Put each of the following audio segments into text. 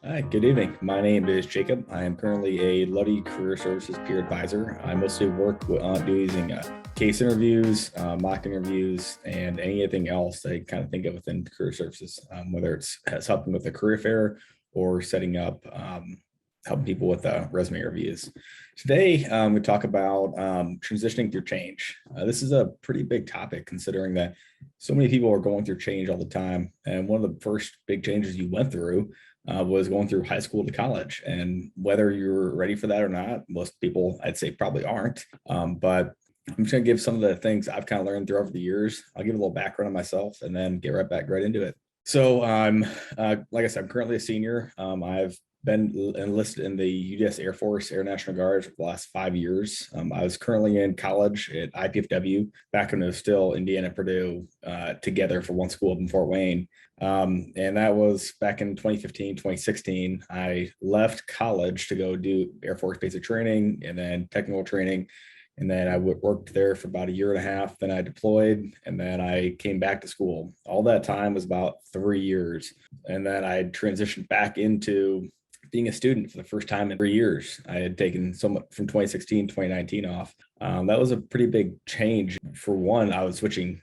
Hi, good evening. My name is Jacob. I am currently a Luddy Career Services peer advisor. I mostly work using case interviews, mock interviews, and anything else that I kind of think of within career services, whether it's helping with a career fair or setting up helping people with resume reviews. Today, we talk about transitioning through change. This is a pretty big topic considering that so many people are going through change all the time. And one of the first big changes you went through was going through high school to college. And whether you're ready for that or not, most people I'd say probably aren't. But I'm just going to give some of the things I've kind of learned through over the years. I'll give a little background on myself and then get right into it. So I'm, like I said, I'm currently a senior. I've been enlisted in the U.S. Air Force Air National Guard for the last 5 years. I was currently in college at IPFW back when it was still Indiana, Purdue together for one school up in Fort Wayne. And that was back in 2015, 2016. I left college to go do Air Force basic training and then technical training. And then I worked there for about a year and a half. Then I deployed and then I came back to school. All that time was about 3 years. And then I transitioned back into being a student for the first time in 3 years. I had taken so much from 2016, 2019 off. That was a pretty big change. For one, I was switching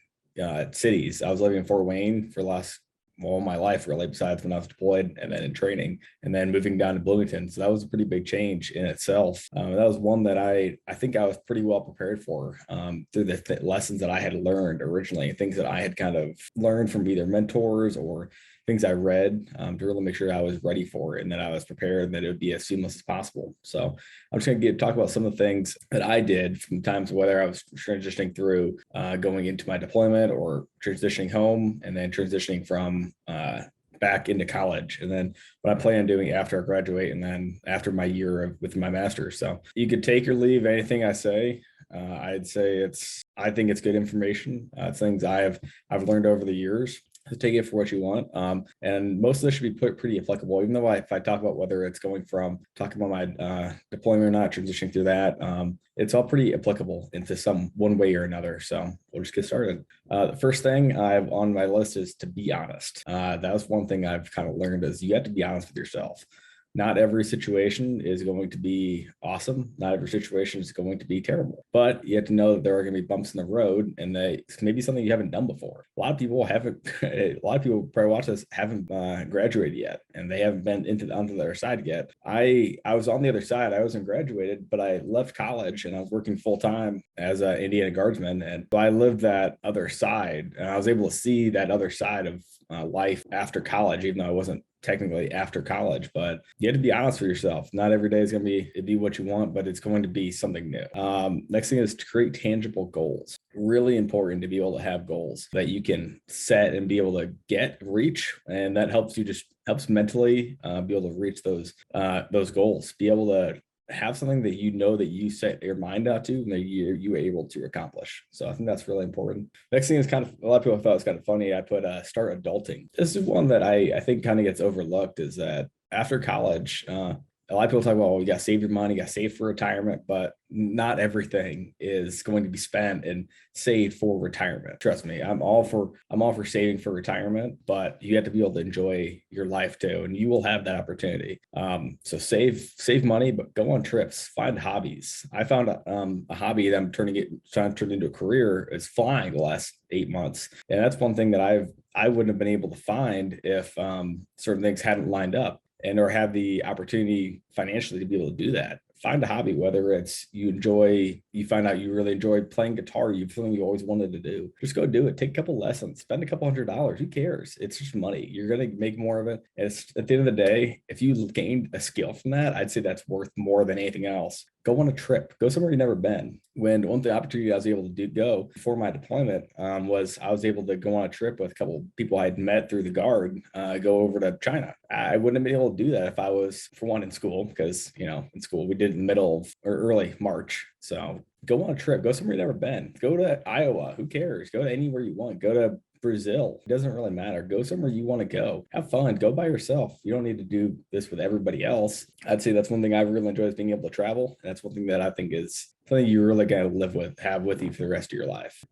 cities. I was living in Fort Wayne for the last all my life, really, besides when I was deployed and then in training, and then moving down to Bloomington. So that was a pretty big change in itself. That was one that I think I was pretty well prepared for through the lessons that I had learned originally, things that I had kind of learned from either mentors or things I read to really make sure I was ready for it and that I was prepared and that it would be as seamless as possible. So I'm just going to talk about some of the things that I did from times whether I was transitioning through going into my deployment or transitioning home and then transitioning from back into college, and then what I plan on doing after I graduate and then after my year with my master's. So you could take or leave anything I say. I'd say I think it's good information. It's things I've learned over the years. So take it for what you want. And most of this should be pretty applicable, even though if I talk about whether it's talking about my deployment or not, transitioning through that, it's all pretty applicable into one way or another. So we'll just get started. The first thing I have on my list is to be honest. That was one thing I've kind of learned is you have to be honest with yourself. Not every situation is going to be awesome. Not every situation is going to be terrible, but you have to know that there are going to be bumps in the road and that it's maybe something you haven't done before. A lot of people probably watch this haven't graduated yet and they haven't been onto the other side yet. I was on the other side. I wasn't graduated, but I left college and I was working full time as an Indiana Guardsman. And so I lived that other side and I was able to see that other side of life after college, even though I wasn't technically after college, but you have to be honest with yourself. Not every day is going to be what you want, but it's going to be something new. Next thing is to create tangible goals. Really important to be able to have goals that you can set and be able to reach. And that helps mentally be able to reach those goals, be able to have something that you know that you set your mind out to and that you were able to accomplish. So I think that's really important. Next thing is kind of, a lot of people thought it was kind of funny. I put start adulting. This is one that I think kind of gets overlooked is that after college, a lot of people talk about, well, you got to save your money, you got to save for retirement, but not everything is going to be spent and saved for retirement. Trust me, I'm all for saving for retirement, but you have to be able to enjoy your life too, and you will have that opportunity. So save money, but go on trips, find hobbies. I found a hobby that I'm trying to turn into a career is flying the last 8 months, and that's one thing that I wouldn't have been able to find if certain things hadn't lined up and or have the opportunity financially to be able to do that. Find a hobby, whether it's you find out you really enjoy playing guitar, something you always wanted to do. Just go do it. Take a couple lessons, spend a couple $100. Who cares? It's just money. You're going to make more of it. It's at the end of the day, if you gained a skill from that, I'd say that's worth more than anything else. Go on a trip, go somewhere you've never been. One of the opportunity I was able to go before my deployment was I was able to go on a trip with a couple of people I had met through the Guard, go over to China. I wouldn't have been able to do that if I was, for one, in school, because, in school we did in the middle of or early March. So go on a trip, go somewhere you've never been, go to Iowa, who cares? Go to anywhere you want, go to Brazil. It doesn't really matter. Go somewhere you want to go. Have fun. Go by yourself. You don't need to do this with everybody else. I'd say that's one thing I really enjoy is being able to travel. And that's one thing that I think is something you're really going to have with you for the rest of your life.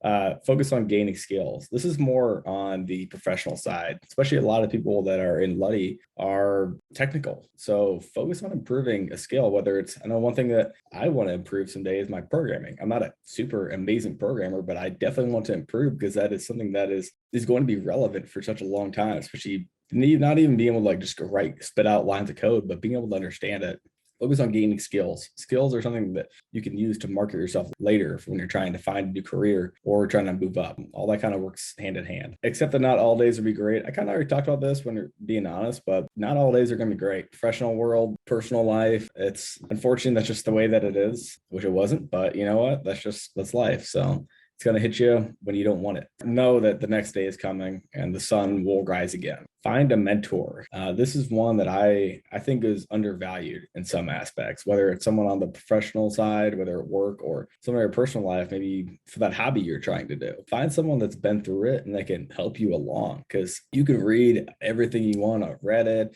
Focus on gaining skills. This is more on the professional side, especially a lot of people that are in Luddy are technical. So focus on improving a skill, whether it's, I know one thing that I want to improve someday is my programming. I'm not a super amazing programmer, but I definitely want to improve because that is something that is going to be relevant for such a long time, especially not even being able to like just go spit out lines of code, but being able to understand it. Focus on gaining skills. Skills are something that you can use to market yourself later when you're trying to find a new career or trying to move up. All that kind of works hand in hand. Except that not all days will be great. I kind of already talked about this when you're being honest, but not all days are going to be great. Professional world, personal life, it's unfortunate that's just the way that it is, which it wasn't, but you know what? That's life. So it's going to hit you when you don't want it. Know that the next day is coming and the sun will rise again. Find a mentor. This is one that I think is undervalued in some aspects, whether it's someone on the professional side, whether at work or some of your personal life, maybe for that hobby you're trying to do. Find someone that's been through it and that can help you along, because you can read everything you want on Reddit,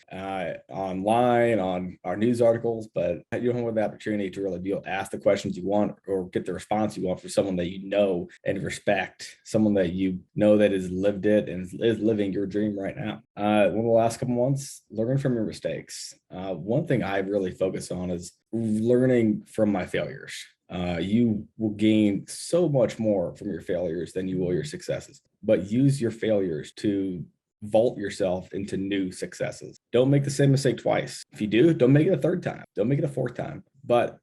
online, on our news articles, but you don't have the opportunity to really be able to ask the questions you want or get the response you want from someone that you know and respect, someone that you know that has lived it and is living your dream right now. One of the last couple months, learn from your mistakes. One thing I really focus on is learning from my failures. You will gain so much more from your failures than you will your successes, but use your failures to vault yourself into new successes. Don't make the same mistake twice. If you do, don't make it a third time. Don't make it a fourth time.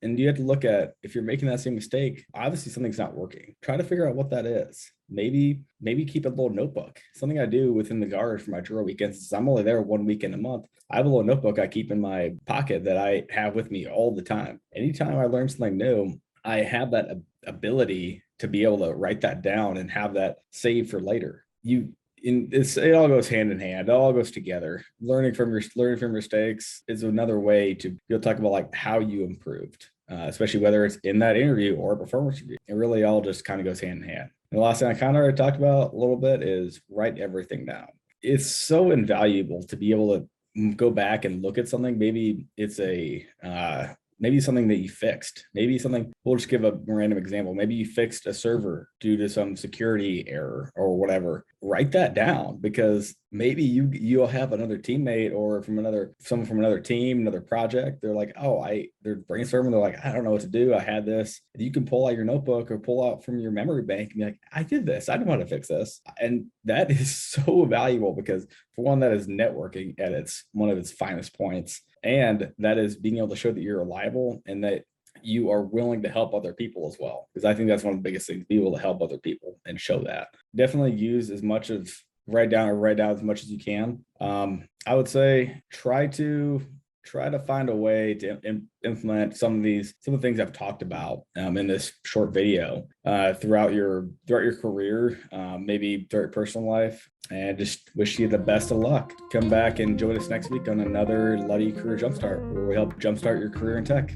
And you have to look at, if you're making that same mistake, obviously something's not working. Try to figure out what that is. Maybe keep a little notebook. Something I do within the garage for my Truro weekends is I'm only there 1 weekend a month. I have a little notebook I keep in my pocket that I have with me all the time. Anytime I learn something new, I have that ability to be able to write that down and have that saved for later. It all goes hand in hand. It all goes together. Learning from mistakes is another way to talk about like how you improved, especially whether it's in that interview or a performance review. It really all just kind of goes hand in hand. And the last thing I kind of already talked about a little bit is write everything down. It's so invaluable to be able to go back and look at something. Maybe it's maybe something that you fixed. Maybe something, we'll just give a random example. Maybe you fixed a server due to some security error or whatever. Write that down, because maybe you'll have another teammate or someone from another team, another project. They're like, they're brainstorming. They're like, I don't know what to do. I had this. You can pull out your notebook or pull out from your memory bank and be like, I did this. I know how to fix this. And that is so valuable, because for one, that is networking at one of its finest points. And that is being able to show that you're reliable and that you are willing to help other people as well. Because I think that's one of the biggest things, be able to help other people and show that. Definitely use write down as much as you can. I would say try to find a way to implement some of the things I've talked about in this short video throughout your career, maybe throughout your personal life, and just wish you the best of luck. Come back and join us next week on another Luddy Career Jumpstart, where we help jumpstart your career in tech.